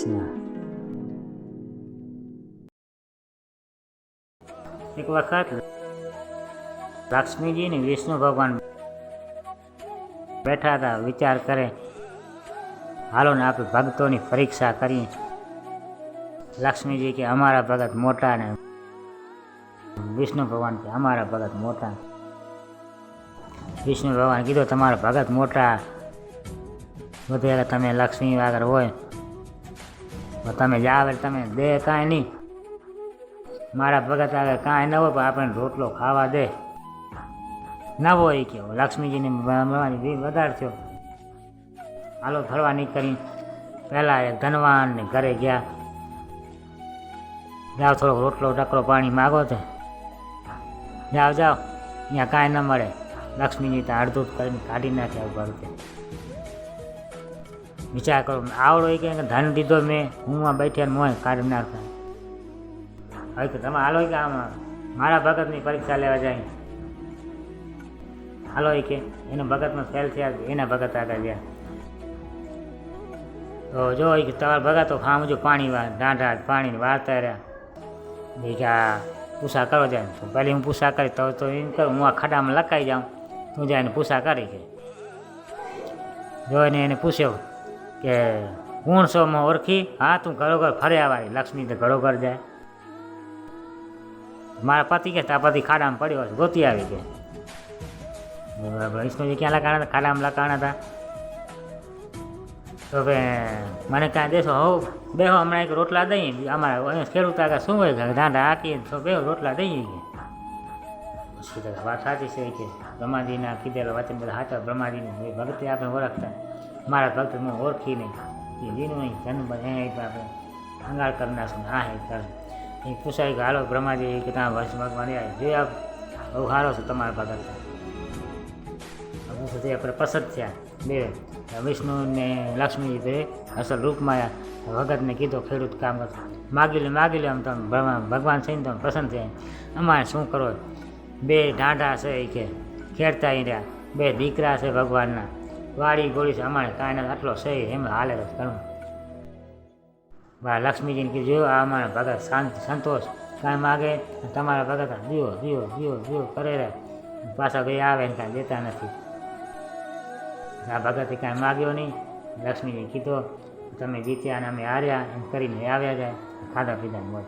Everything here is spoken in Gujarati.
કૃષ્ણ। એક વખત લક્ષ્મીજી ને વિષ્ણુ ભગવાન બેઠા હતા, વિચાર કરે હાલો ને આપણે ભક્તોની પરીક્ષા કરીએ। લક્ષ્મીજી કે અમારા ભગત મોટા ને વિષ્ણુ ભગવાન કે અમારા ભગત મોટા। વિષ્ણુ ભગવાન કીધું તમારા ભગત મોટા વધે તમે લક્ષ્મી આગળ હોય તો તમે જાવ તમે દે કાંઈ નહીં, મારા ભગત આગળ કાંઈ ન હોય પણ આપણને રોટલો ખાવા દે ન હોય કે લક્ષ્મીજીને વધારે થયો। હાલો ફરવા નીકળી પહેલાં એક ધનવાન ને ઘરે ગયા, જાઓ થોડોક રોટલો ટકરો પાણી માગો તો જાઓ જાઓ અહીંયા કાંઈ ન મળે। લક્ષ્મીજી તો અડધું કરીને કાઢી નાખ્યા ઘરથી। વિચાર કરો આવડો એ કે ધન દીધો મેં હું આ બેઠ્યા મોય કાઢી નાખતા। હવે કે તમે હાલો કે આમાં મારા ભગતની પરીક્ષા લેવા જાય। હાલો એ કે એના ભગતમાં ફેલ થયા, એના ભગત આગળ ગયા તો જો કે તમારા ભગત તો ખામ જો પાણી ઢાંઢા પાણીને વાળતા રહ્યા। એ કે આ પૂછા કરો જાય તો પહેલી હું પૂછા કરી તો એમ કરું હું આ ખાડામાં લખાઈ જાઉં, તું જાય એને પૂછા કરી કે જોઈને એને પૂછ્યો કે કોણ છો માં ઓળખી? હા તું ઘરોઘર ફરે આવાય। લક્ષ્મી તો ઘરોઘર જાય। મારા પતિ કે તા પતિ ખાડામાં પડ્યો હશે ગોતી આવી કે વિષ્ણુજી ક્યાં લખાણા હતા? ખાડામાં લખાણા હતા। તો કે મને કાંઈ દેશો હોવ બેહો હમણાં એક રોટલા દઈએ અમારા અહીંયા ખેડૂત આગળ શું હોય ઢાંઢા હાકીએ તો બેહો રોટલા દઈએ કે પછી વાત સાચી છે કે બ્રહ્માજીના કીધેલા વચન બધા સાચા। બ્રહ્માજીની ભક્તિ આપણે ઓળખતા, મારા ભક્ત હું ઓળખી નહીં એ જીનું નહીં જન્મ આપણે અંગાળ કરી નાખશું હા હે કર એ પૂછાય કે હાલો બ્રહ્માજી કે ત્યાં વર્ષ ભગવાન જોઈ આપ બહુ સારો છે તમારા ભગત। પછી આપણે પસંદ થયા બે વિષ્ણુ ને લક્ષ્મીજી તે અસલ રૂપમાં ભગતને કીધો ખેડૂત કામ કરતો માગી લે આમ તમે ભગવાન છે ને તમે પસંદ થયા। અમારે શું કરો બે ઢાંઢા છે એ કે ખેડતા રહ્યા, બે દીકરા છે ભગવાનના, વાડી ગોળી છે અમારે કાંઈ ના આટલો છે એમ હાલે ઘણું। લક્ષ્મીજીને કીધું જોયો આ અમારા ભગત શાંતિ સંતોષ કાંઈ માગે તમારા ભગત દિયો દિયો દિયો દિયો કરે રહે પાછા ભાઈ આવે ને કાંઈ દેતા નથી। આ ભગતે કાંઈ માગ્યો નહીં। લક્ષ્મીજી કીધો તમે જીત્યા અને અમે હાર્યા એમ કરીને આવ્યા જાય ખાધા પીધા મોજ।